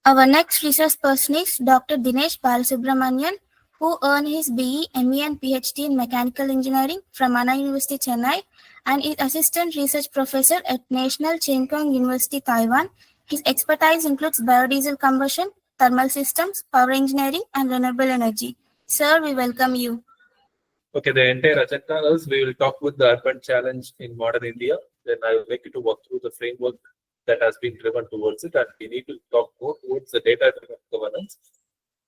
Our next research person is Dr. Dinesh Balasubramanian, who earned his BE, ME and PhD in Mechanical Engineering from Anna University, Chennai, and is Assistant Research Professor at National Cheng Kung University, Taiwan. His expertise includes biodiesel combustion, thermal systems, power engineering, and renewable energy. Sir, we welcome you. Okay, the entire agenda is we will talk with the urban challenge in modern India. Then I will make you to walk through the framework that has been driven towards it, and we need to talk more towards the data-driven governance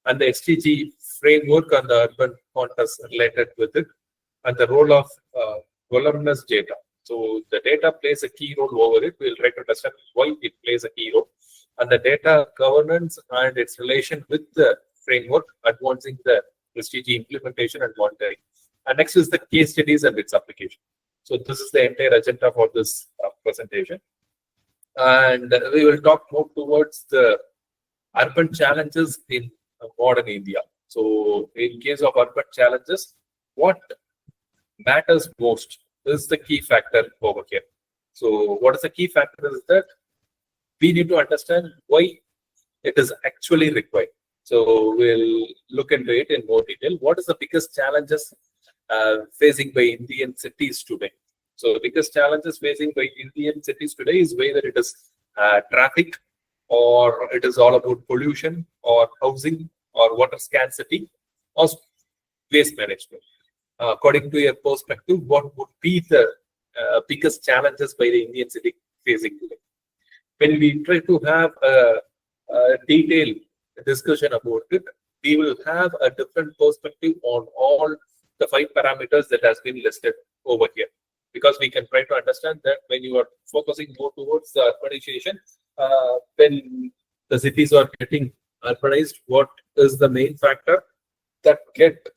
and the SDG framework and the urban context related with it, and the role of voluminous data. So the data plays a key role over it. We'll try to understand why it plays a key role, and the data governance and its relation with the framework, advancing the SDG implementation and monitoring. And next is the case studies and its application. So this is the entire agenda for this presentation. And we will talk more towards the urban challenges in modern India. So in case of urban challenges, what matters most is the key factor over here. So what is the key factor is that we need to understand why it is actually required. So we'll look into it in more detail. What is the biggest challenges facing by Indian cities today? So the biggest challenges facing by Indian cities today is whether it is traffic, or it is all about pollution, or housing, or water scarcity, or waste management. According to your perspective, what would be the biggest challenges by the Indian city facing today? When we try to have a detailed discussion about it, we will have a different perspective on all the 5 parameters that has been listed over here, because we can try to understand that when you are focusing more towards the urbanization, when the cities are getting urbanized, what is the main factor that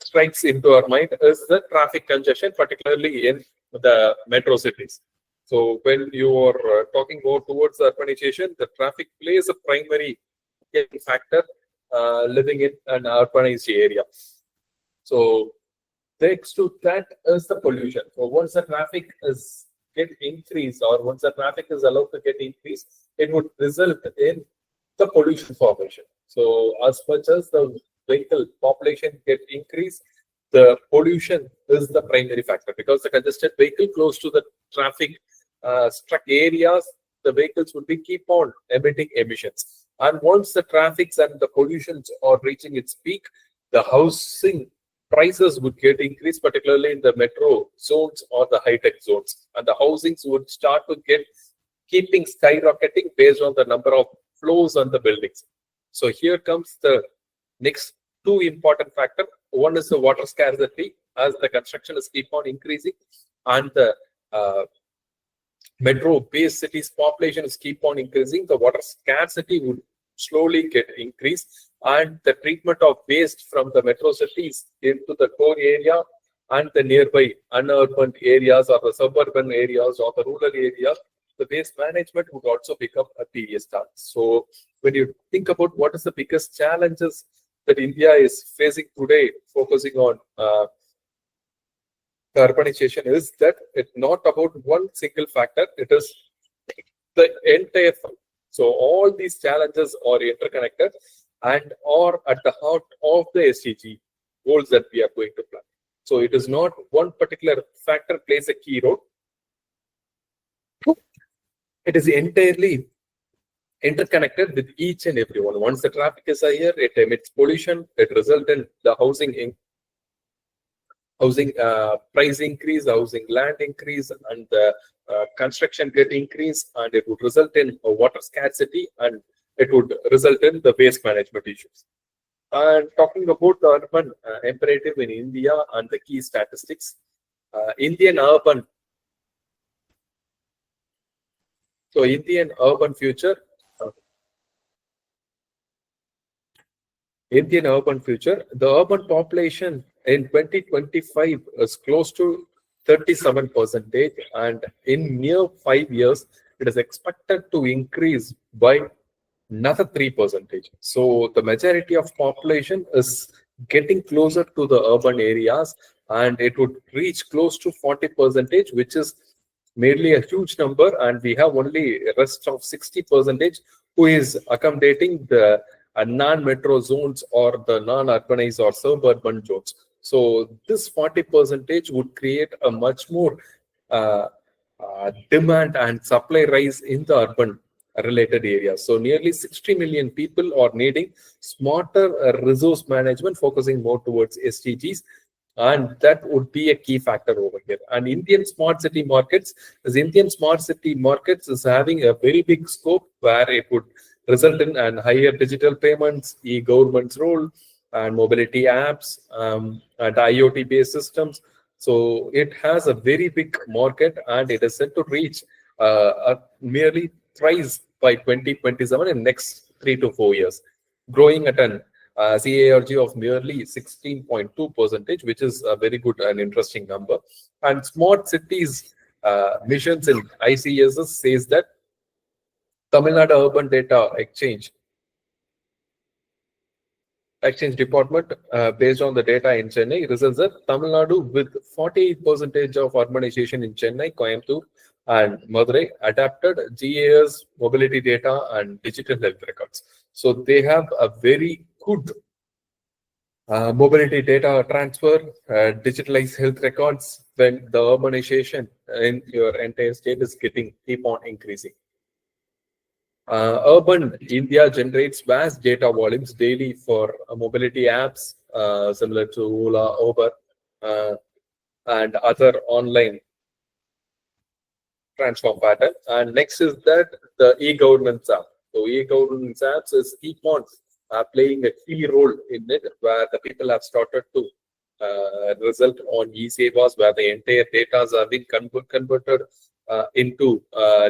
strikes into our mind is the traffic congestion, particularly in the metro cities. So when you are talking more towards the urbanization, the traffic plays a primary factor living in an urbanized area. So next to that is the pollution. So once the traffic is increased, or once the traffic is allowed to get increased, it would result in the pollution formation. So as much as the vehicle population get increased, the pollution is the primary factor, because the congested vehicle close to the traffic struck areas, the vehicles would be keep on emitting emissions. And once the traffic and the pollutions are reaching its peak, the housing prices would get increased, particularly in the metro zones or the high-tech zones. And the housings would start to keeping skyrocketing based on the number of floors on the buildings. So here comes the next 2 important factors. One is the water scarcity, as the construction is keep on increasing, and the metro-based cities population is keep on increasing. The water scarcity would slowly get increased, and the treatment of waste from the metro cities into the core area and the nearby unurban areas or the suburban areas or the rural areas, the waste management would also become a tedious task. So when you think about what is the biggest challenges that India is facing today, focusing on urbanization, is that it's not about one single factor, it is the entire. So all these challenges are interconnected and are at the heart of the SDG goals that we are going to plan. So it is not one particular factor plays a key role. It is entirely interconnected with each and every one. Once the traffic is higher, it emits pollution, it results in the housing price increase, housing land increase, and the construction get increased, and it would result in a water scarcity, and it would result in the waste management issues. And talking about the urban imperative in India and the key statistics, Indian urban future. Indian urban future, the urban population in 2025 is close to 37%, and in near 5 years, it is expected to increase by another 3%. So the majority of population is getting closer to the urban areas, and it would reach close to 40%, which is merely a huge number, and we have only a rest of 60% who is accommodating the non-metro zones or the non-urbanized or suburban zones. So this 40% would create a much more demand and supply rise in the urban related areas. So nearly 60 million people are needing smarter resource management, focusing more towards SDGs, and that would be a key factor over here. And Indian smart city markets, is having a very big scope where it would result in an higher digital payments, e-government's role, and mobility apps, and IoT based systems. So it has a very big market, and it is set to reach nearly thrice by 2027 in next 3 to 4 years, growing at an CARG of nearly 16.2%, which is a very good and interesting number. And smart cities missions in ICSS says that Tamil Nadu Urban Data Exchange Department, based on the data in Chennai, results that Tamil Nadu with 48% of urbanization in Chennai, Coimbatore, and Madurai adapted GAS mobility data and digital health records. So they have a very good mobility data transfer, digitalized health records when the urbanization in your entire state is keep on increasing. Urban India generates vast data volumes daily for mobility apps similar to Ola, Uber, and other online transform pattern. And next is that the e-governance app. So e-governance apps is keep on playing a key role in it, where the people have started to result on e-sevas, where the entire data are being converted into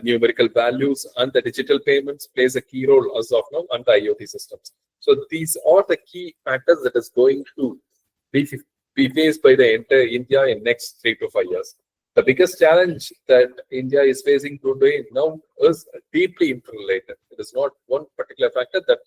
numerical values, and the digital payments plays a key role as of now, and the IoT systems. So these are the key factors that is going to be faced by the entire India in next 3 to 5 years. The biggest challenge that India is facing today now is deeply interrelated. It is not one particular factor that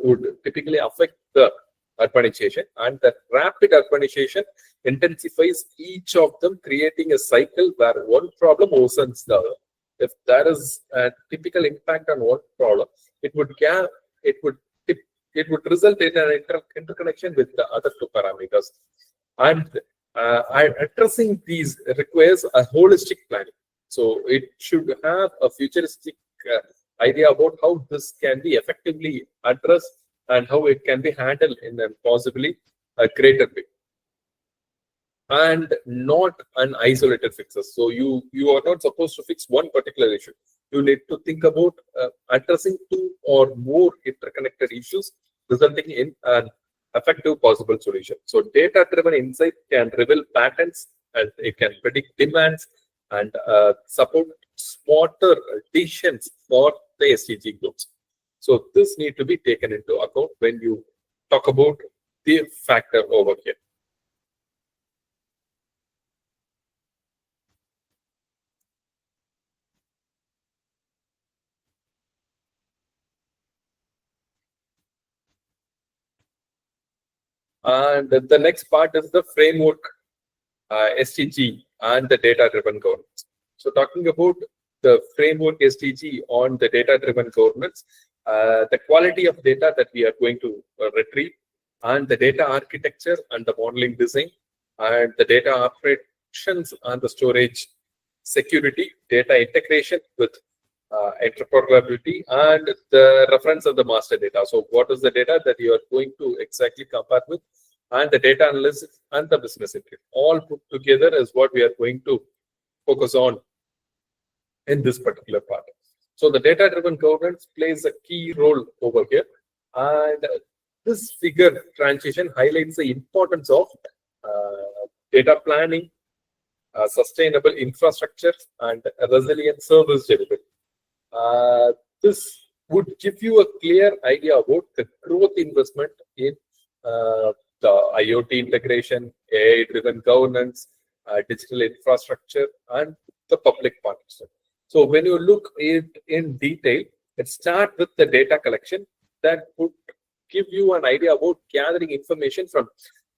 would typically affect the urbanization, and that rapid urbanization intensifies each of them, creating a cycle where one problem worsens the other. If there is a typical impact on one problem, it would result in an interconnection with the other two parameters. And addressing these requires a holistic planning. So it should have a futuristic idea about how this can be effectively addressed and how it can be handled in a possibly a greater way, and not an isolated fixes. So you are not supposed to fix one particular issue. You need to think about addressing 2 or more interconnected issues, resulting in an effective possible solution. So data-driven insight can reveal patterns, and it can predict demands and support smarter decisions for the SDG groups. So this need to be taken into account when you talk about the factor over here. And the next part is the framework, SDG, and the data-driven governance. So talking about the framework SDG on the data-driven governance, the quality of data that we are going to retrieve, and the data architecture and the modeling design, and the data operations and the storage security, data integration with interoperability, and the reference of the master data. So what is the data that you are going to exactly compare with, and the data analysis and the business intent, all put together is what we are going to focus on in this particular part. So the data-driven governance plays a key role over here, and this figure transition highlights the importance of data planning, sustainable infrastructure, and resilient service delivery. This would give you a clear idea about the growth investment in the IoT integration, AI-driven governance, digital infrastructure, and the public partnership. So when you look at it in detail, it starts with the data collection that would give you an idea about gathering information from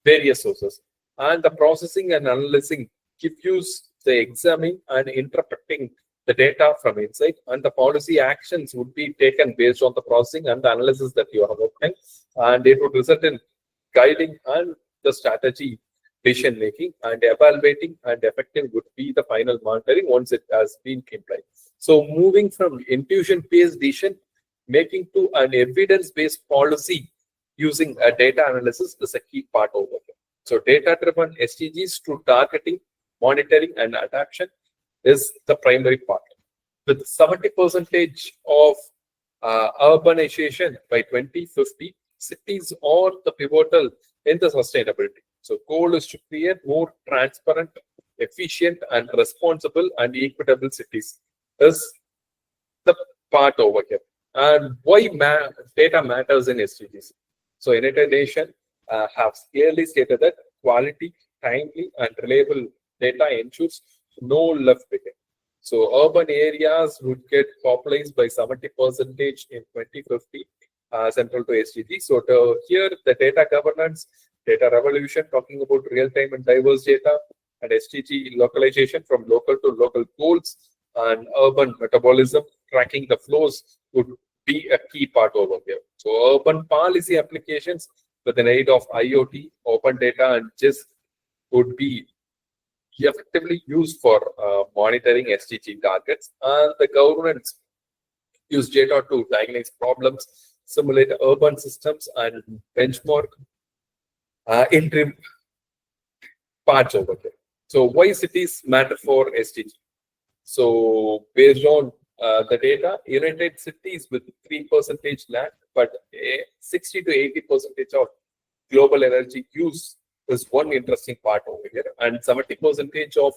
various sources, and the processing and analyzing give you the examining and interpreting the the data from inside, and the policy actions would be taken based on the processing and the analysis that you have obtained, and it would result in guiding and the strategy decision making, and evaluating and effective would be the final monitoring once it has been implied. So moving from intuition based decision making to an evidence based policy using a data analysis is a key part over here. So data driven SDGs to targeting, monitoring and adaptation is the primary part. With 70% of urbanization by 2050, cities are the pivotal in the sustainability. So goal is to create more transparent, efficient and responsible and equitable cities is the part over here. And why data matters in SDGs. So United Nations have clearly stated that quality, timely and reliable data ensures no left behind. So urban areas would get populated by 70% in 2050, central to SDG. So here the data governance, data revolution, talking about real-time and diverse data, and SDG localization from local to local goals, and urban metabolism, tracking the flows would be a key part over here. So urban policy applications with an aid of IoT, open data and GIS would be effectively used for monitoring SDG targets, and the governments use data to diagnose problems, simulate urban systems and benchmark interim parts over here. So why cities matter for SDG? So based on the data, United Cities with 3% land, but 60 to 80% of global energy use is one interesting part over here, and 70% of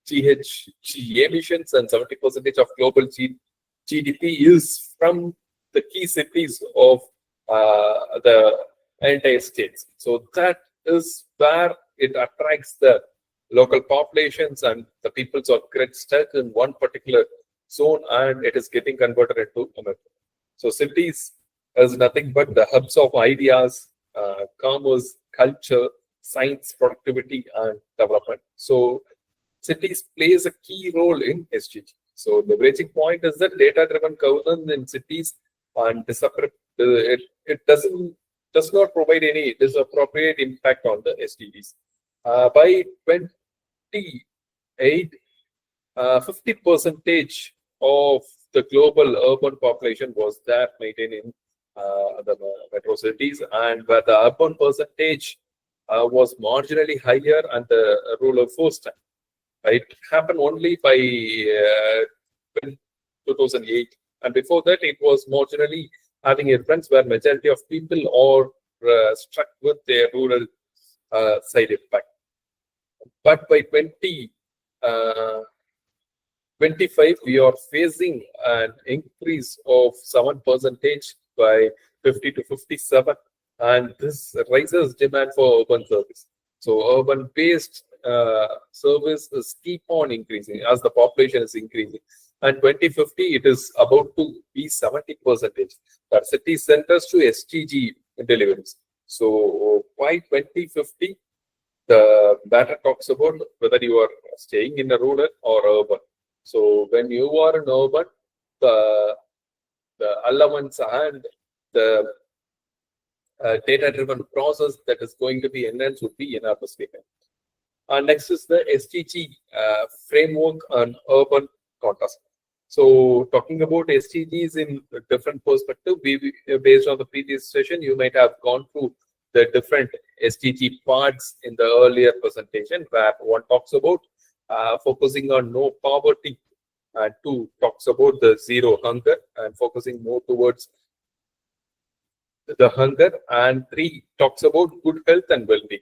GHG emissions and 70% of global GDP is from the key cities of the entire states. So that is where it attracts the local populations, and the peoples are get stuck in one particular zone and it is getting converted into America. So cities is nothing but the hubs of ideas, commerce, culture, science, productivity and development. So cities plays a key role in SDG. So the breaking point is that data-driven governance in cities and it does not provide any disappropriate impact on the SDGs. By 2028, 50% of the global urban population was there maintained in the metro cities, and where the urban percentage was marginally higher and the rural first time. It happened only by 2008, and before that it was marginally having a difference where majority of people are struck with their rural side effect. But by 2025, we are facing an increase of 7% by 50 to 57, and this raises demand for urban service. So urban-based service is keep on increasing as the population is increasing. And 2050, it is about to be 70%. That city centers to SDG deliveries. So by 2050, the matter talks about whether you are staying in a rural or urban. So when you are in urban, the allowance and the data-driven process that is going to be enhanced would be enormously high. And next is the SDG framework on urban context. So talking about SDGs in a different perspective, based on the previous session, you might have gone through the different SDG parts in the earlier presentation, where one talks about focusing on no poverty, and two talks about the zero hunger and focusing more towards the hunger, and three talks about good health and well-being.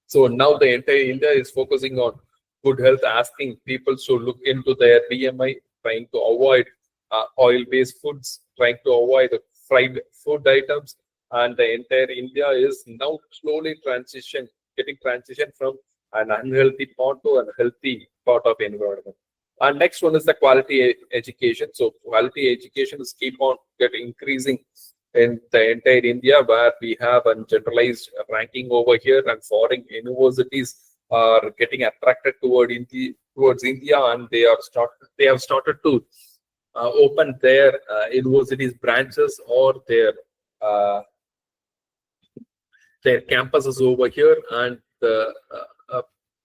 So now the entire India is focusing on good health, asking people to look into their BMI, trying to avoid oil-based foods, trying to avoid fried food items, and the entire India is now slowly getting transition from an unhealthy part to a healthy part of environment. And next one is the quality education. So quality education is keep on increasing in the entire India, where we have a generalized ranking over here, and foreign universities are getting attracted towards India, and they have started to open universities branches or uh, their campuses over here, and the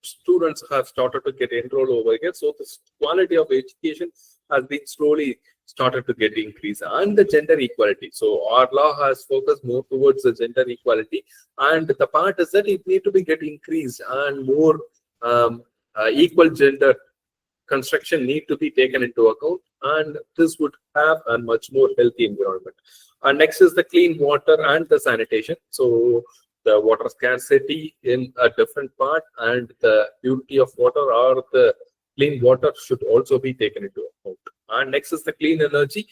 students have started to get enrolled over here. So the quality of education has been slowly started to get increased, and the gender equality. So our law has focused more towards the gender equality, and the part is that it need to be get increased, and more equal gender construction need to be taken into account, and this would have a much more healthy environment. And next is the clean water and the sanitation. So the water scarcity in a different part and the purity of water or the clean water should also be taken into account. And next is the clean energy,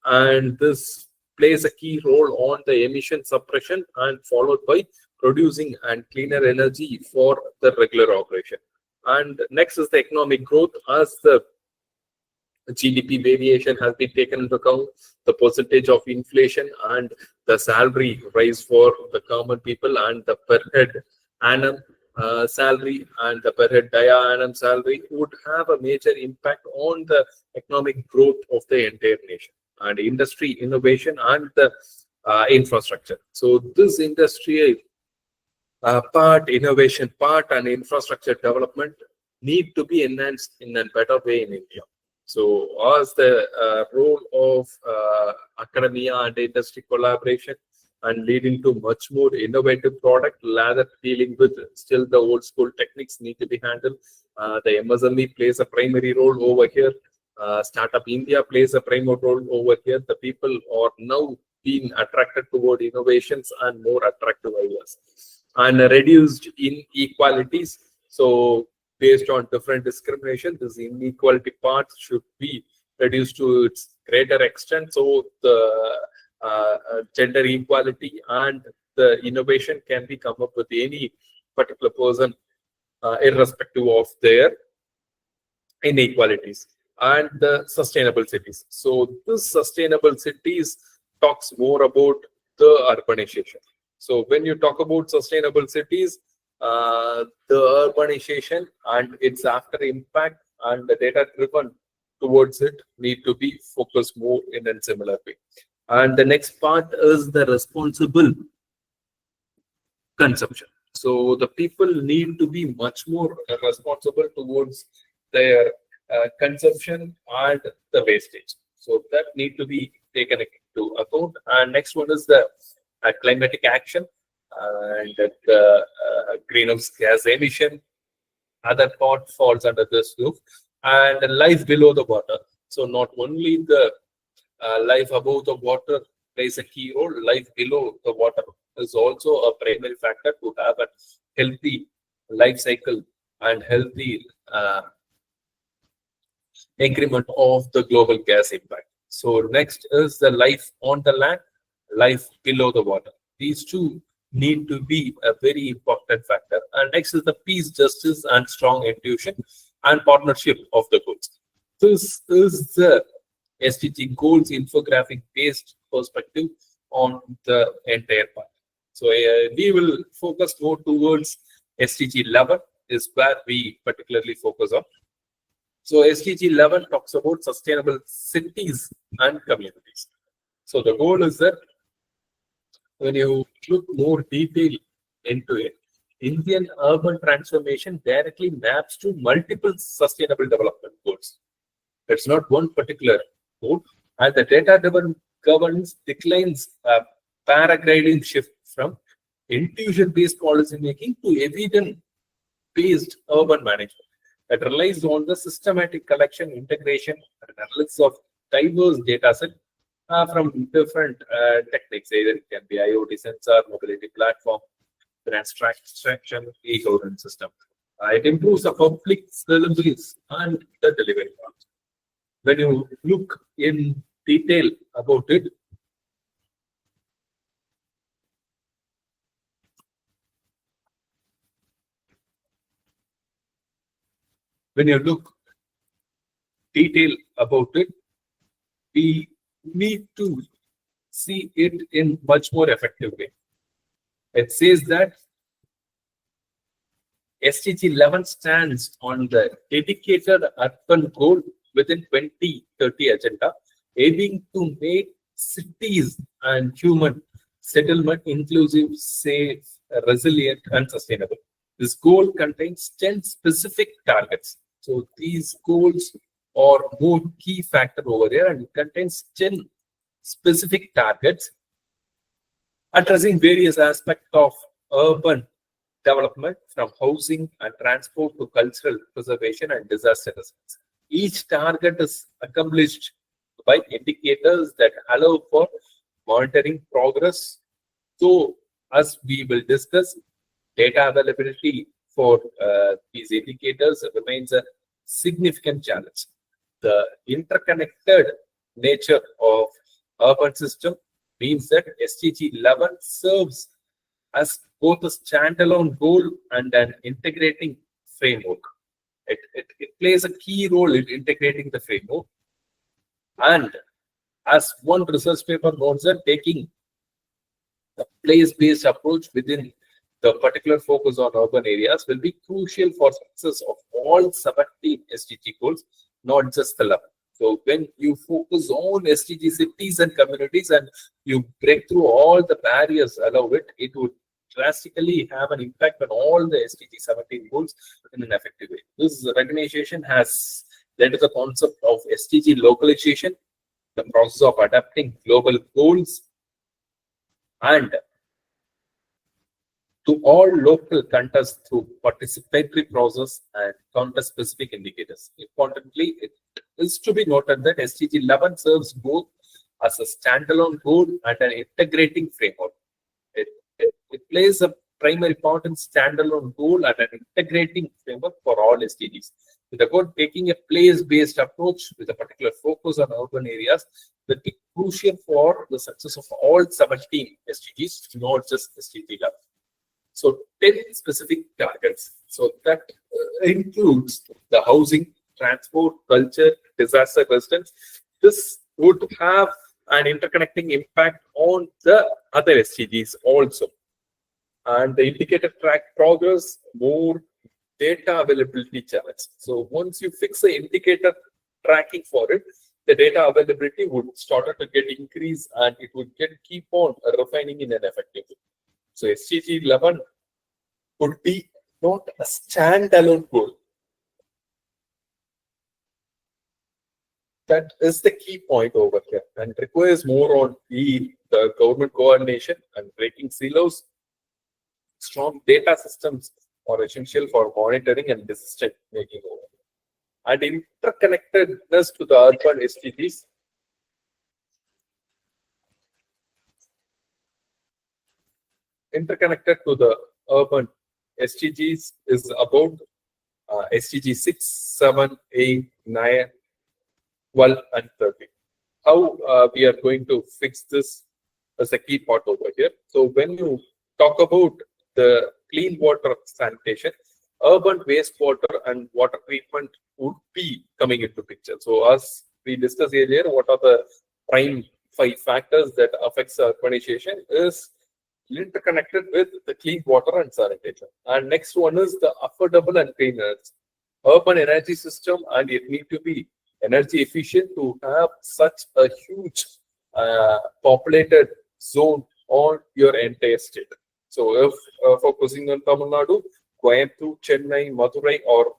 and this plays a key role on the emission suppression and followed by producing and cleaner energy for the regular operation. And next is the economic growth, as the GDP variation has been taken into account, the percentage of inflation and the salary rise for the common people, and the per head annum salary and the per head dia annum salary would have a major impact on the economic growth of the entire nation, and industry innovation and the infrastructure. So this industry part, innovation part, and infrastructure development need to be enhanced in a better way in India. So, as the role of academia and industry collaboration and leading to much more innovative product, rather dealing with still the old school techniques need to be handled. The MSME plays a primary role over here. Startup India plays a primary role over here. The people are now being attracted toward innovations and more attractive ideas, and reduced inequalities. So based on different discrimination, this inequality part should be reduced to its greater extent. So the gender equality and the innovation can be come up with any particular person, irrespective of their inequalities. And the sustainable cities. So this sustainable cities talks more about the urbanization. So when you talk about sustainable cities, the urbanization and its after impact and the data driven towards it need to be focused more in a similar way. And the next part is the responsible consumption. So the people need to be much more responsible towards their consumption and the wastage. So that need to be taken into account. And next one is the climatic action and the greenhouse gas emission. Other part falls under this roof, and life below the water. So not only the life above the water plays a key role, life below the water is also a primary factor to have a healthy life cycle and healthy increment of the global gas impact. So next is the life on the land, life below the water. These two need to be a very important factor. And next is the peace, justice, and strong intuition and partnership of the goals. This is the SDG goals infographic based perspective on the entire part. So we will focus more towards SDG 11 is where we particularly focus on. So SDG 11 talks about sustainable cities and communities. So the goal is that when you look more detail into it, Indian urban transformation directly maps to multiple sustainable development goals. It's not one particular goal, and the data-driven governance declines a paradigm shift from intuition-based policy making to evidence-based urban management. It relies on the systematic collection, integration, and analysis of diverse data set from different techniques. Either it can be IoT sensor, mobility platform, finance transaction, e-governance system. It improves the public deliveries and the delivery part. When you look in detail about it, we need to see it in much more effective way. It says that SDG 11 stands on the dedicated urban goal within 2030 agenda, aiming to make cities and human settlement inclusive, safe, resilient, and sustainable. This goal contains 10 specific targets. So these goals are more key factor over here, and it contains 10 specific targets addressing various aspects of urban development, from housing and transport to cultural preservation and disaster response. Each target is accomplished by indicators that allow for monitoring progress. So, as we will discuss, data availability for these indicators remains a significant challenge. The interconnected nature of urban system means that SDG 11 serves as both a standalone goal and an integrating framework. It plays a key role in integrating the framework. And as one research paper notes that taking the place-based approach within the particular focus on urban areas will be crucial for success of all 17 SDG goals, not just the 11. So when you focus on SDG cities and communities and you break through all the barriers allow it would drastically have an impact on all the SDG 17 goals in an effective way. This recognition has led to the concept of SDG localization, the process of adapting global goals and to all local contests through participatory process and context-specific indicators. Importantly, it is to be noted that SDG 11 serves both as a standalone goal and an integrating framework. It plays a primary part in standalone goal and an integrating framework for all SDGs. With the goal taking a place-based approach with a particular focus on urban areas will be crucial for the success of all 17 SDGs, not just SDG 11. So 10 specific targets. So that includes the housing, transport, culture, disaster resistance. This would have an interconnecting impact on the other SDGs also. And the indicator track progress, more data availability challenge. So once you fix the indicator tracking for it, the data availability would start to get increased and it would keep on refining in an effective way. So SDG 11 would be not a standalone goal. That is the key point over here and requires more on the government coordination and breaking silos. Strong data systems are essential for monitoring and decision making over here. And interconnectedness to the urban SDGs. Interconnected to the urban SDGs is about SDG 6, 7, 8, 9, 12, and 13. How we are going to fix this as a key part over here. So when you talk about the clean water sanitation, urban wastewater and water treatment would be coming into picture. So as we discussed earlier, what are the prime 5 factors that affects urbanization is interconnected with the clean water and sanitation. And next one is the affordable and clean energy. Urban energy system, and it need to be energy efficient to have such a huge populated zone on your entire state. So if focusing on Tamil Nadu, Coimbatore, Chennai, Madurai are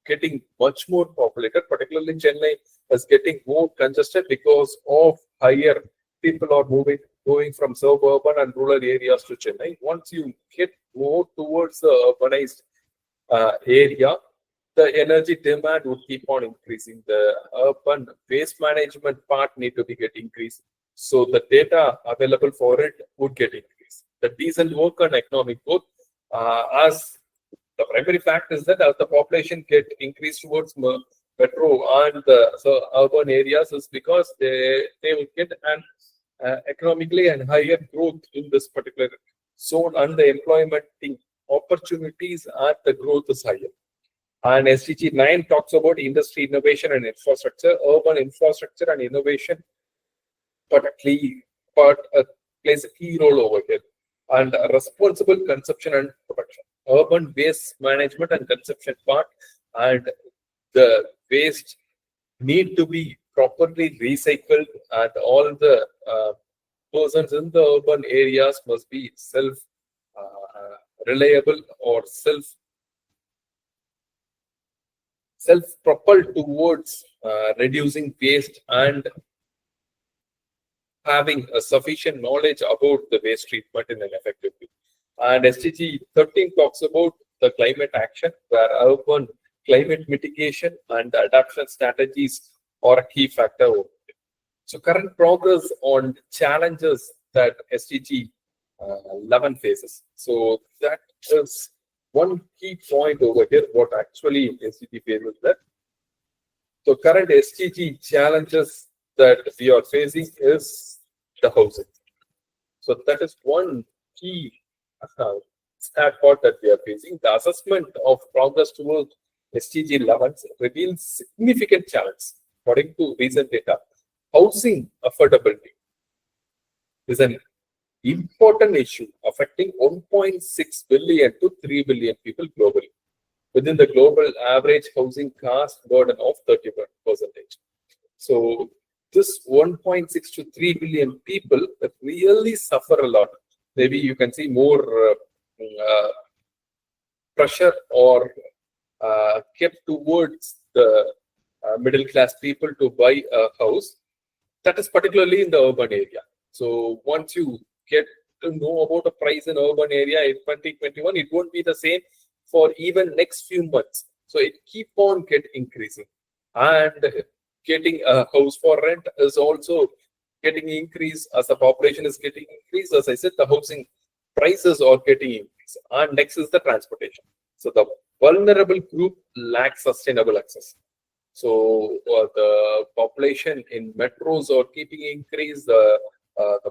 getting much more populated, particularly Chennai is getting more congested because of higher people are going from suburban and rural areas to Chennai. Once you get more towards the urbanized area, the energy demand would keep on increasing. The urban waste management part need to be get increased. So the data available for it would get increased. The decent work and economic growth, as the primary fact is that as the population get increased towards metro and the urban areas is because they will get an economically and higher growth in this particular zone and the employment opportunities and the growth is higher. And SDG 9 talks about industry innovation and infrastructure, urban infrastructure and innovation, plays a key role over here. And responsible consumption and production. urban waste management and consumption part, and the waste need to be properly recycled, and all the persons in the urban areas must be self reliable or self propelled towards reducing waste and having a sufficient knowledge about the waste treatment in an effective way. And SDG 13 talks about the climate action, where urban climate mitigation and adaptation strategies are a key factor over it. So current progress on challenges that SDG 11 faces. So that is one key point over here, what actually SDG faces that. So current SDG challenges that we are facing is the housing. So that is one key sad part that we are facing. The assessment of progress towards SDG 11 reveals significant challenges. According to recent data, housing affordability is an important issue affecting 1.6 billion to 3 billion people globally, within the global average housing cost burden of 31%. So this 1.6 to 3 billion people really suffer a lot. Maybe you can see more pressure or kept towards the middle class people to buy a house. That is particularly in the urban area. So once you get to know about the price in urban area in 2021, it won't be the same for even next few months. So it keep on increasing, and getting a house for rent is also getting increased as the population is getting increased. As I said, the housing prices are getting increased. And next is the transportation. So the vulnerable group lacks sustainable access. So the population in metros are keeping increased. The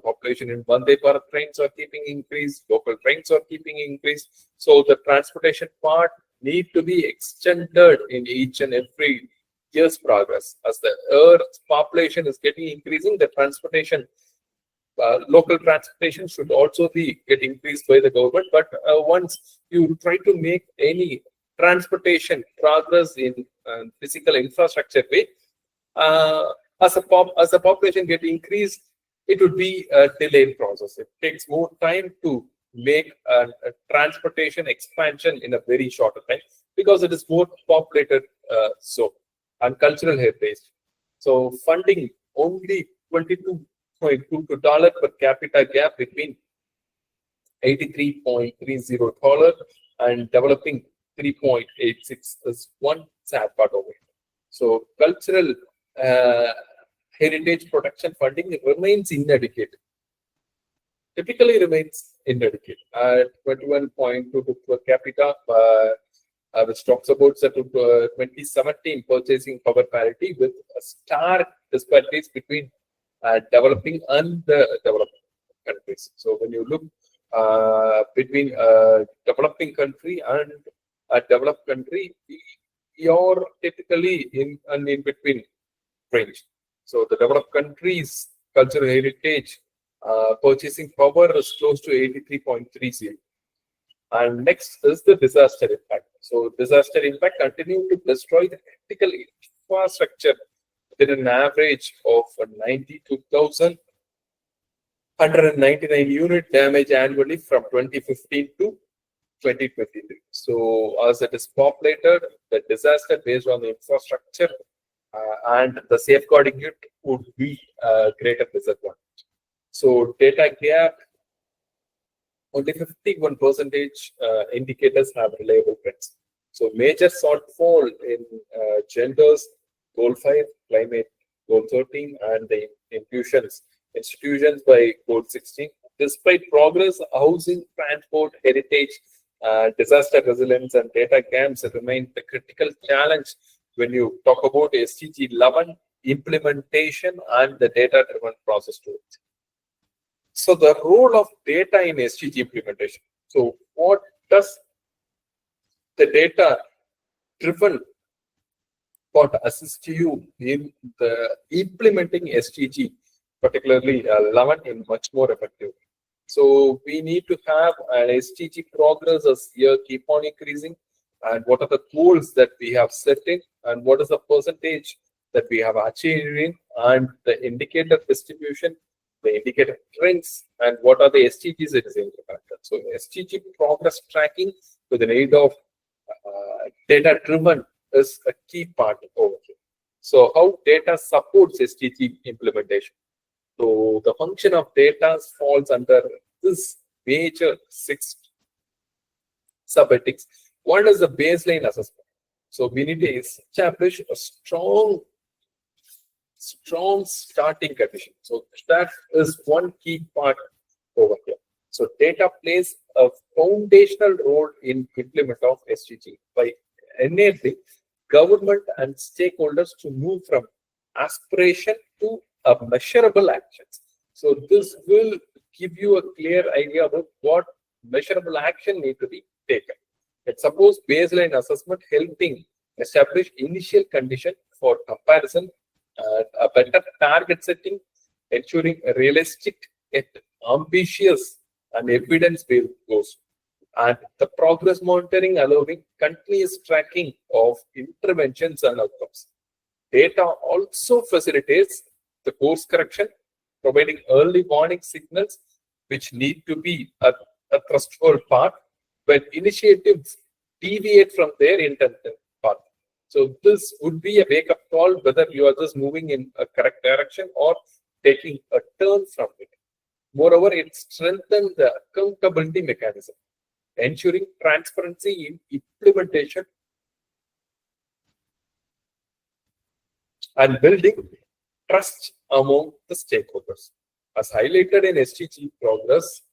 population in Vande Bharat trains are keeping increased. Local trains are keeping increased. So the transportation part need to be extended in each and every year's progress. As the Earth's population is getting increasing, the transportation, local transportation should also be get increased by the government. But once you try to make any transportation progress in physical infrastructure way, as the population get increased, it would be a delayed process. It takes more time to make a transportation expansion in a very short time, because it is more populated and cultural heritage. So funding only $22.22 per capita gap between $83.30 and developing 3.86 is one sad part of it. So cultural heritage protection funding remains inadequate. Typically remains inadequate at 21.22 per capita, which talks about 2017 purchasing power parity with a stark disparities between developing and the developed countries. So when you look between a developing country and a developed country, you're typically in between range. So the developed countries' cultural heritage purchasing power is close to 83.30. And next is the disaster impact. So disaster impact continue to destroy the critical infrastructure within an average of 92,199 unit damage annually from 2015 to 2023. So as it is populated, the disaster based on the infrastructure and the safeguarding it would be a greater disadvantage. So data gap, only 51% indicators have reliable trends. So major shortfall in genders, goal 5, climate, goal 13, and the institutions by goal 16. Despite progress, housing, transport, heritage, disaster resilience, and data gaps remain the critical challenge when you talk about SDG 11 implementation and the data-driven process to it. So the role of data in SDG implementation. So what does the data-driven part assist you in the implementing SDG, particularly 11, in much more effective? So we need to have an SDG progress as year keep on increasing, and what are the goals that we have set in, and what is the percentage that we have achieved in, and the indicator distribution, the indicator trends, and what are the SDGs it is implemented. So SDG progress tracking with an aid of data driven is a key part over here. So how data supports SDG implementation. So the function of data falls under this major 6 subheadings. One is the baseline assessment. So we need to establish a strong starting condition. So that is one key part over here. So data plays a foundational role in implement of SDG by enabling government and stakeholders to move from aspiration to a measurable actions. So this will give you a clear idea about what measurable action need to be taken. Let's suppose baseline assessment helping establish initial condition for comparison, a better target setting, ensuring a realistic yet ambitious and evidence-based goals, and the progress monitoring allowing continuous tracking of interventions and outcomes. Data also facilitates the course correction, providing early warning signals which need to be a threshold part when initiatives deviate from their intended path. So this would be a wake-up call whether you are just moving in a correct direction or taking a turn from it. Moreover, it strengthens the accountability mechanism, ensuring transparency in implementation and building trust among the stakeholders. As highlighted in SDG progress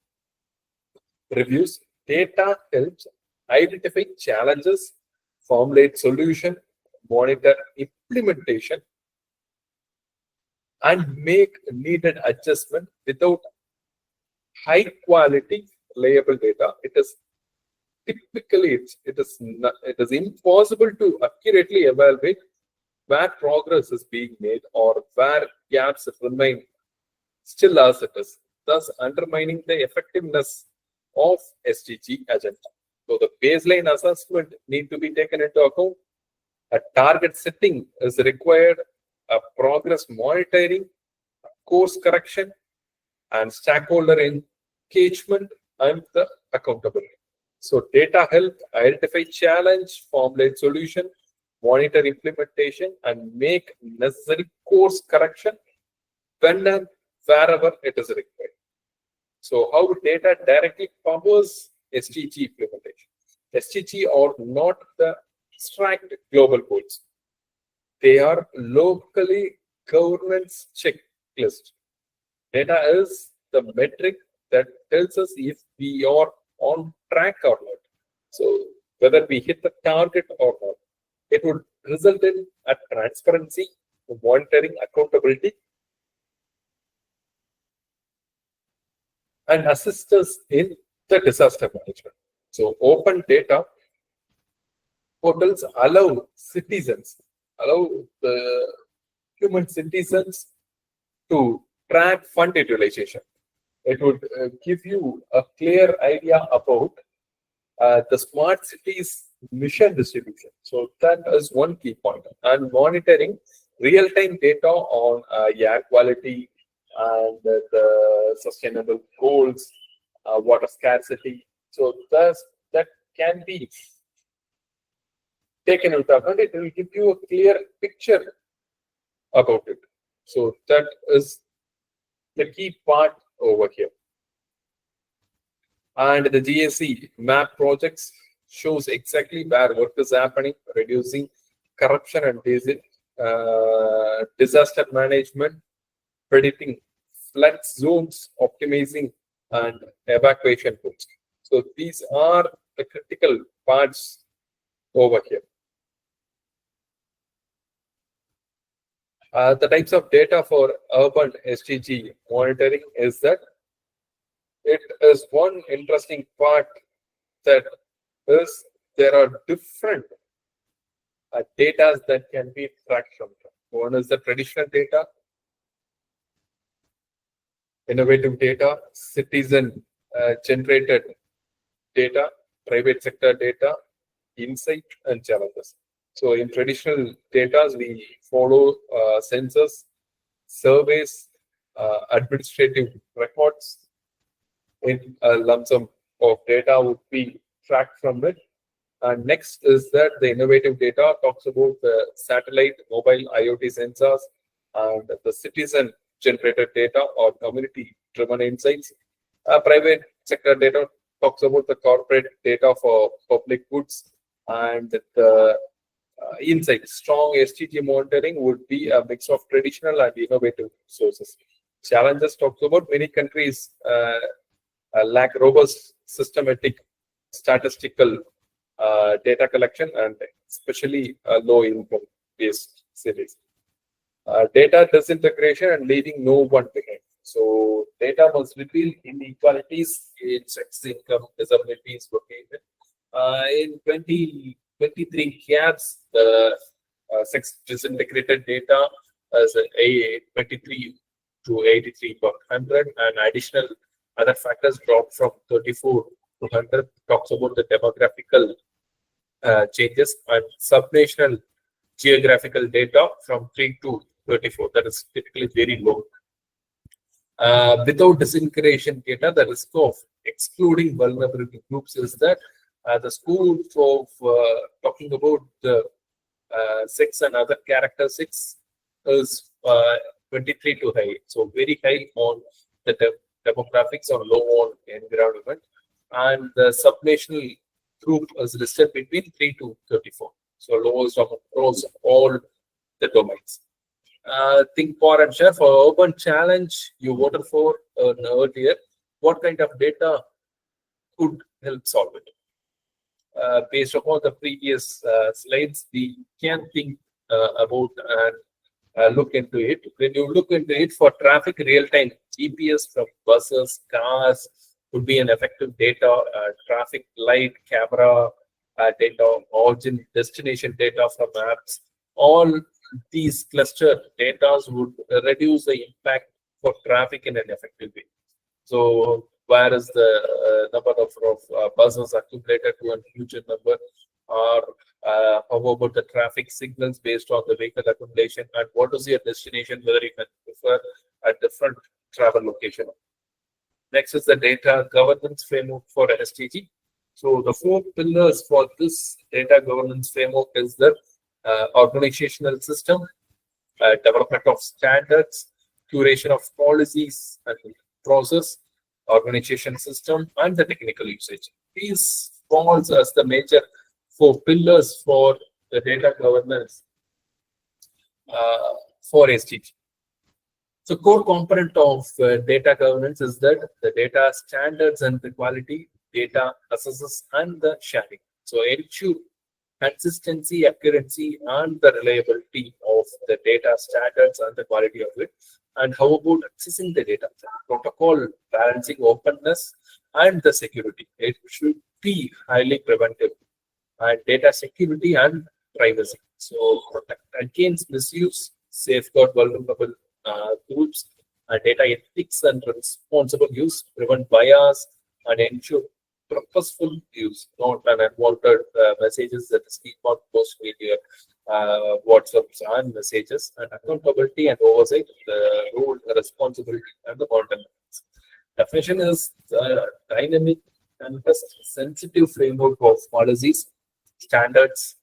reviews, data helps identify challenges, formulate solution, monitor implementation, and make needed adjustment. Without high quality reliable data, it is typically it is impossible to accurately evaluate where progress is being made or where gaps remain still as it is, thus undermining the effectiveness of SDG agenda. So the baseline assessment need to be taken into account. A target setting is required, a progress monitoring, course correction, and stakeholder engagement and the accountability. So data help identify challenge, formulate solution, monitor implementation, and make necessary course correction when and wherever it is required. So how data directly powers SDG implementation. SDG are not the abstract global goals. They are locally governance checklist. Data is the metric that tells us if we are on track or not. So whether we hit the target or not, it would result in a transparency, monitoring, accountability, and assist us in the disaster management. So open data portals allow the human citizens to track fund utilization. It would give you a clear idea about the smart cities mission distribution. So that is one key point. And monitoring real-time data on air quality and the sustainable goals, water scarcity. So that can be taken into account. It will give you a clear picture about it. So that is the key part over here. And the GSE map projects shows exactly where work is happening, reducing corruption and disaster management, predicting flood zones, optimizing and evacuation routes. So these are the critical parts over here. The types of data for urban SDG monitoring is that it is one interesting part that is there are different data that can be tracked from. One is the traditional data, innovative data, citizen generated data, private sector data, insight, and challenges. So in traditional data, we follow census, surveys, administrative records. In a lump sum of data would be tracked from it. And next is that the innovative data talks about the satellite, mobile, IoT sensors, and the citizen generated data or community driven insights. Private sector data talks about the corporate data for public goods, and the insight. Strong STG monitoring would be a mix of traditional and innovative sources. Challenges talks about many countries lack robust systematic statistical data collection and especially low income based cities. Data disintegration and leaving no one behind. So data must reveal inequalities in sex, income, disabilities, location. In 2023 gaps, the sex disintegrated data as a 23 to 83 per 100, and additional other factors dropped from 34 to 100. Talks about the demographical changes and subnational geographical data from 3 to 34. That is typically very low. Without disintegration data, the risk of excluding vulnerability groups is that the school of talking about the sex and other characteristics is 23 to high. So very high on the demographics or low on environment. And the subnational group is listed between 3 to 34. So lowest of across all the domains. Think for and share for urban challenge you voted for earlier. What kind of data could help solve it? Based upon the previous slides, we can think about and look into it. When you look into it for traffic real-time, GPS from buses, cars would be an effective data, traffic light, camera data, origin, destination data from apps. All these cluster data would reduce the impact for traffic in an effective way. So whereas the number of buses accumulated to a huge number, or how about the traffic signals based on the vehicle accumulation, and what is your destination, whether you can prefer a different travel location. Next is the data governance framework for STG. So the 4 pillars for this data governance framework is the organizational system, development of standards, curation of policies and process, organization system, and the technical usage. These falls as the major 4 pillars for the data governance for STG. So core component of data governance is that the data standards and the quality, data assesses and the sharing. So ensure consistency, accuracy, and the reliability of the data standards and the quality of it. And how about accessing the data? Protocol balancing openness and the security. It should be highly preventive. And data security and privacy. So protect against misuse, safeguard vulnerable groups, data ethics and responsible use, prevent bias, and ensure purposeful use, not an unwanted messages that is keep on post media, WhatsApps and messages, and accountability and oversight, the role, the responsibility, and the content. Definition is dynamic and sensitive framework of policies, standards,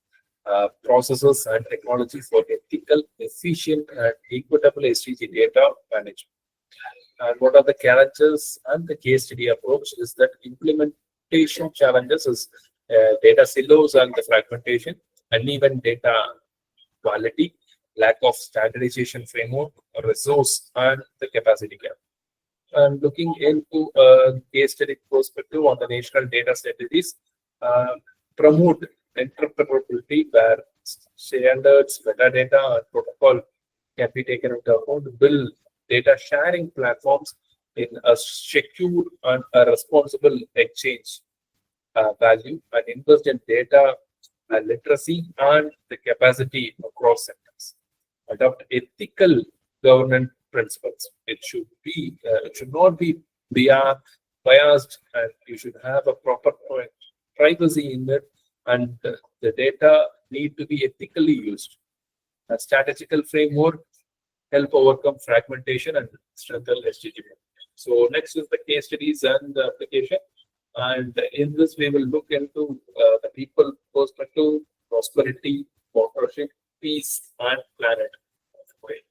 processes, and technology for ethical, efficient, and equitable STG data management. And what are the challenges and the case study approach is that implementation challenges is data silos and the fragmentation, uneven data quality, lack of standardization framework, resource, and the capacity gap. And looking into a case study perspective on the national data strategies, promote interoperability where standards, metadata, and protocol can be taken into account, build data sharing platforms in a secure and a responsible exchange value, and invest in data literacy and the capacity across sectors. Adopt ethical governance principles. It should not be via biased, and you should have a proper privacy in it, and the data need to be ethically used. A statistical framework help overcome fragmentation and strengthen SDG. So next is the case studies and the application. And in this, we will look into the people perspective, prosperity, partnership, peace, and planet.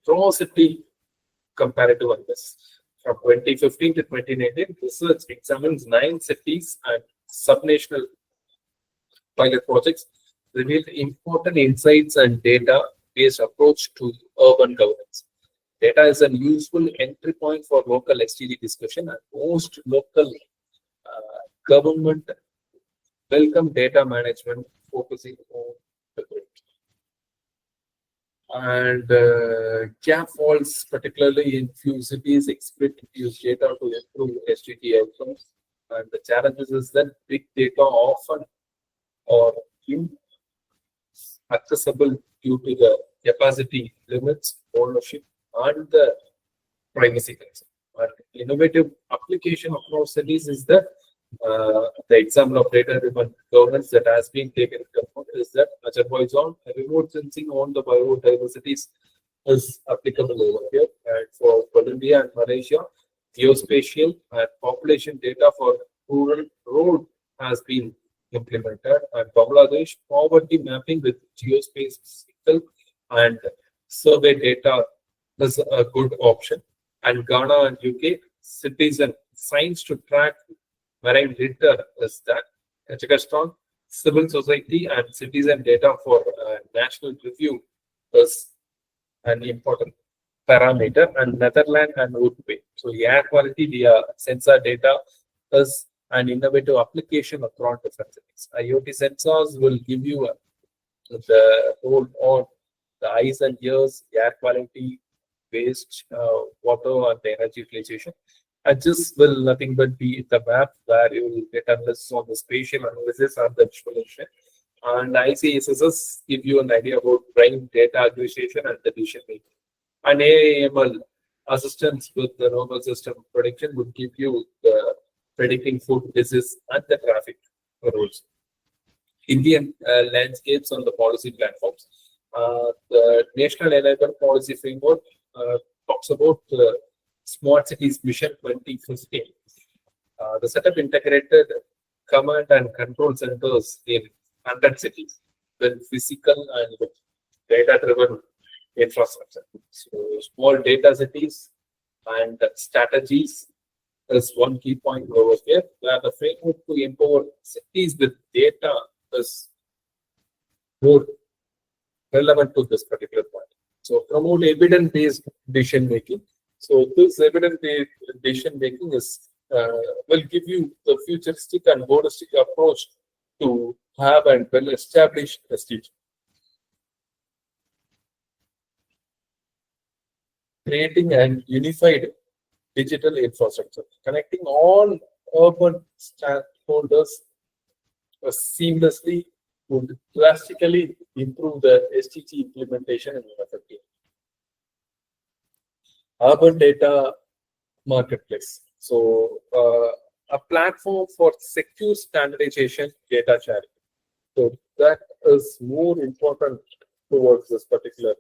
Atrocity comparative on this. From 2015 to 2019, research examines 9 cities and subnational pilot projects revealed important insights and data-based approach to urban governance. Data is a useful entry point for local SDG discussion, and most local government welcome data management focusing on the grid. And gap falls, particularly in few cities, expect use data to improve SDG outcomes. And the challenges is that big data often are inaccessible due to the capacity limits, ownership, and the privacy concern. But innovative application across cities is that the example of data-driven governance that has been taken into account is that Azerbaijan remote sensing on the biodiversity is applicable over here, and for Colombia and Malaysia, geospatial and population data for rural road has been implemented, and Bangladesh poverty mapping with geospatial and survey data is a good option, and Ghana and UK citizen science to track marine litter is that. Kazakhstan civil society and citizen data for national review is an important parameter, and Netherlands and Uruguay. So air quality via sensor data is an innovative application across different cities. IoT sensors will give you the whole on the eyes and ears, air quality, waste, water, and the energy utilization. And this will nothing but be the map where you will get analysis on the spatial analysis and the visualization. And ICSSS give you an idea about brain data aggregation and the decision making. And AAML assistance with the normal system prediction would give you the predicting food disease and the traffic rules. Indian landscapes on the policy platforms. The National Enabler Policy Framework talks about Smart Cities Mission 2015. The setup integrated command and control centers in 100 cities with physical and data-driven infrastructure. So small data cities and strategies is one key point over here, where the framework to empower cities with data is more relevant to this particular point. So promote evidence-based decision making. So this evidence-based decision making is will give you the futuristic and holistic approach to have and well-established prestige. Creating an unified digital infrastructure, connecting all urban stakeholders seamlessly would drastically improve the SDG implementation and effectiveness. Urban data marketplace. So a platform for secure standardization data sharing. So that is more important towards this particular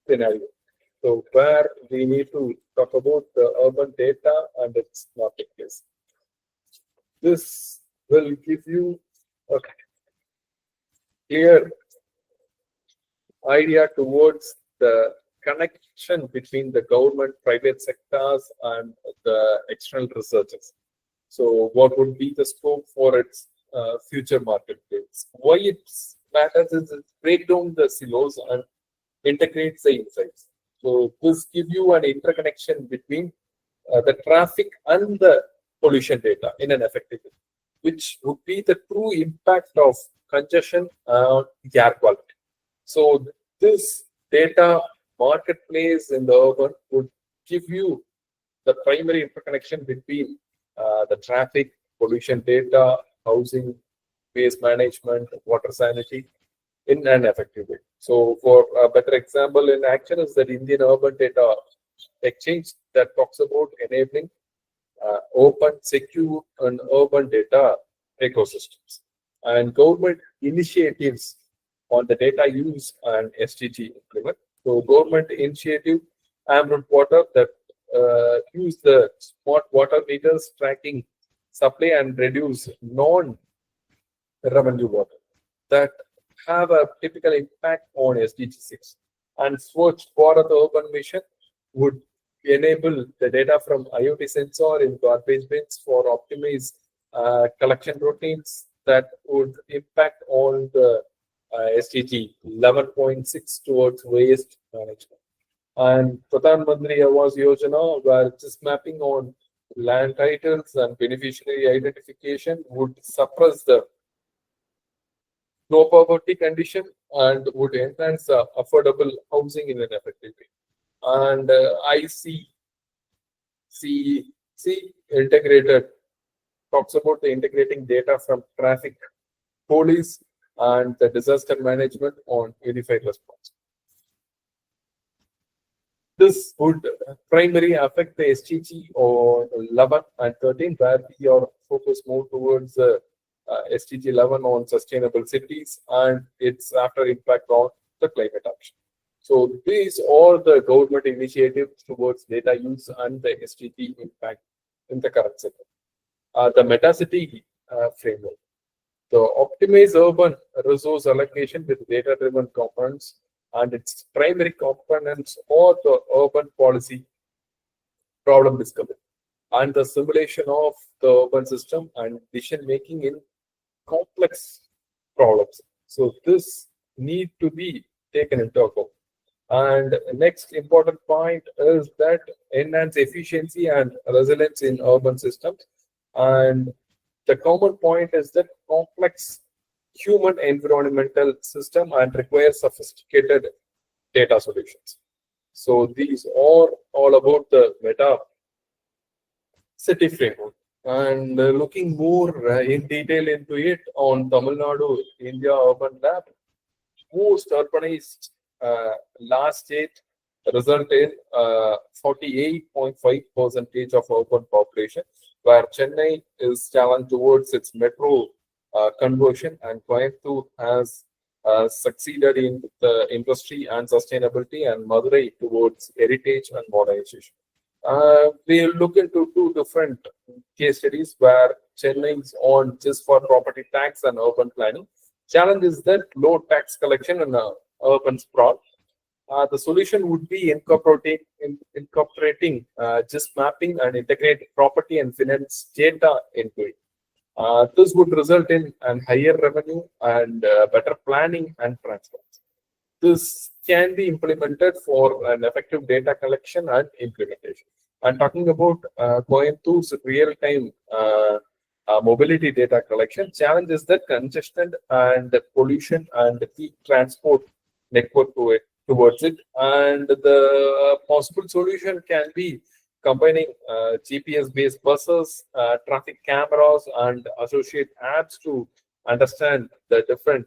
scenario. So where we need to talk about the urban data and its marketplace. This will give you a clear idea towards the connection between the government, private sectors, and the external researchers. So what would be the scope for its future marketplace? Why it matters is it breaks down the silos and integrates the insights. So this gives you an interconnection between the traffic and the pollution data in an effective way, which would be the true impact of congestion on air quality. So this data marketplace in the urban would give you the primary interconnection between the traffic, pollution data, housing, waste management, water sanity in an effective way. So for a better example in action is that Indian Urban Data Exchange that talks about enabling open, secure, and urban data ecosystems, and government initiatives on the data use and SDG implement. So, government initiative, Amrut Water, that use the smart water meters tracking supply and reduce non-revenue water that have a typical impact on SDG 6. And Swachh Bharat Urban Mission would enable the data from IoT sensor in garbage bins for optimized collection routines that would impact on the SDG 11.6 towards waste management. And Pradhan Mantri Awas Yojana, where just mapping on land titles and beneficiary identification would suppress the low poverty condition and would enhance affordable housing in an effective way. And ICC integrated talks about the integrating data from traffic police and the disaster management on unified response. This would primarily affect the SDG or 11 and 13, where we are focused more towards SDG 11 on sustainable cities and its after impact on the climate action. So these are the government initiatives towards data use and the SDG impact in the current sector. The Metacity framework. The optimized urban resource allocation with data-driven components and its primary components are the urban policy problem discovery and the simulation of the urban system and decision making in complex problems. So this need to be taken into account. And next important point is that enhance efficiency and resilience in urban systems. And the common point is that complex human environmental system and require sophisticated data solutions. So these are all about the meta city framework. And looking more in detail into it on Tamil Nadu India Urban Lab, most urbanized last state result in 48.5% of urban population, where Chennai is challenged towards its metro conversion, and Coimbatore has succeeded in the industry and sustainability, and Madurai towards heritage and modernization. We'll look into two different case studies where Chennai is on just for property tax and urban planning. Challenge is that low tax collection and urban sprawl. The solution would be incorporating just mapping and integrate property and finance data into it. This would result in an higher revenue and better planning and transparency. This can be implemented for an effective data collection and implementation. And talking about Coimbatore real-time mobility data collection, challenge is that congestion and pollution and peak transport network towards it. And the possible solution can be combining GPS-based buses, traffic cameras, and associate apps to understand the different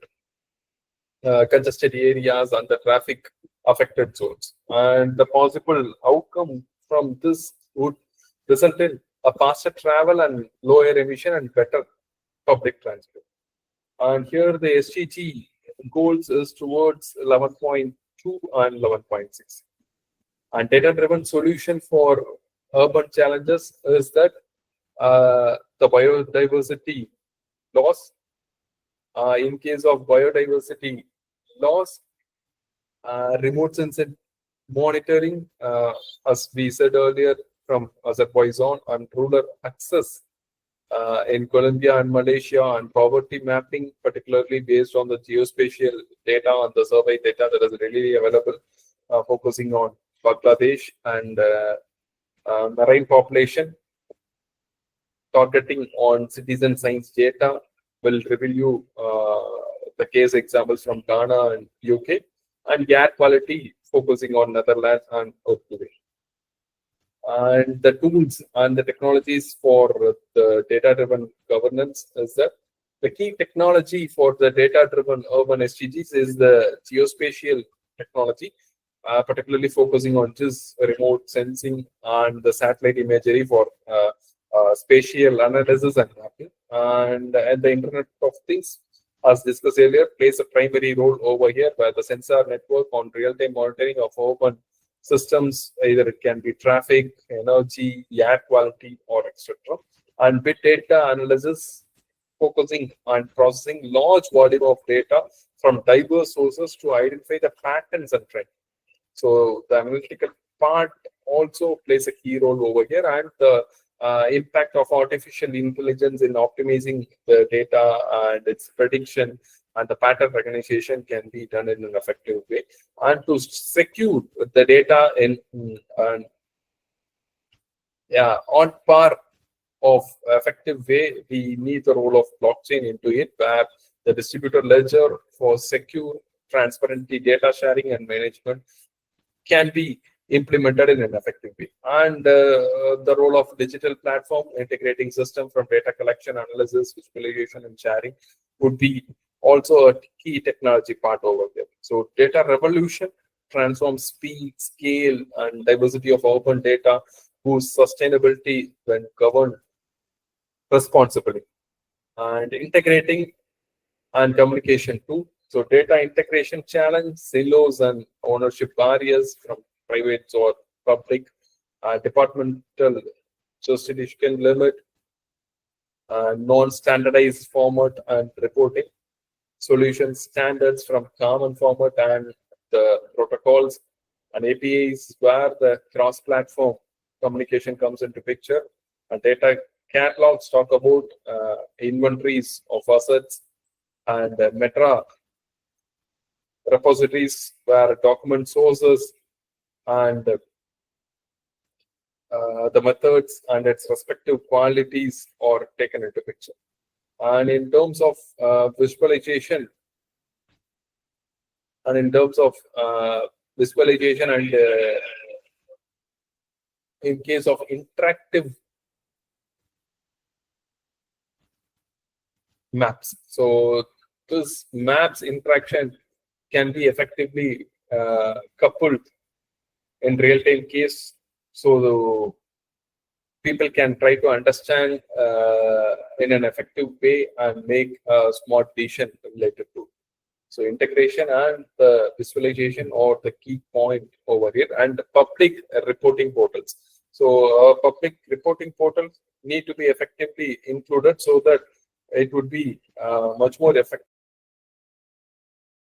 congested areas and the traffic affected zones. And the possible outcome from this would result in a faster travel and lower emission and better public transport. And here the SDG goals is towards 11.2 and 11.6. And data-driven solution for urban challenges is that the biodiversity loss. In case of biodiversity loss, remote sensor monitoring, as we said earlier, from Azerbaijan, and rural access in Colombia and Malaysia, and poverty mapping, particularly based on the geospatial data and the survey data that is readily available, focusing on Bangladesh and marine population, targeting on citizen science data. Will review the case examples from Ghana and UK, and air quality focusing on Netherlands and Uruguay. And the tools and the technologies for the data-driven governance is that the key technology for the data-driven urban SDGs is the geospatial technology, particularly focusing on just remote sensing and the satellite imagery for spatial analysis and mapping. And the Internet of Things, as discussed earlier, plays a primary role over here, where the sensor network on real-time monitoring of urban systems, either it can be traffic, energy, air quality, or etc. And big data analysis, focusing on processing large volume of data from diverse sources to identify the patterns and trends. So the analytical part also plays a key role over here, and the impact of artificial intelligence in optimizing the data and its prediction and the pattern recognition can be done in an effective way. And to secure the data in on par of effective way, we need the role of blockchain into it, where the distributed ledger for secure, transparency data sharing and management can be implemented in an effective way. And the role of digital platform, integrating system from data collection, analysis, visualization, and sharing would be also a key technology part over there. So data revolution transforms speed, scale, and diversity of open data, whose sustainability when governed responsibly. And integrating and communication too. So data integration challenge, silos and ownership barriers from private or public, departmental jurisdiction limit, non-standardized format and reporting, solution standards from common format and the protocols and APIs where the cross-platform communication comes into picture. And data catalogs talk about inventories of assets, and meta repositories where document sources and the methods and its respective qualities are taken into picture. And in terms of visualization, and in case of interactive maps, so this maps interaction can be effectively coupled in real-time case, so the people can try to understand in an effective way and make a smart decision related to. So integration and the visualization are the key point over here. And public reporting portals. So public reporting portals need to be effectively included so that it would be much more effective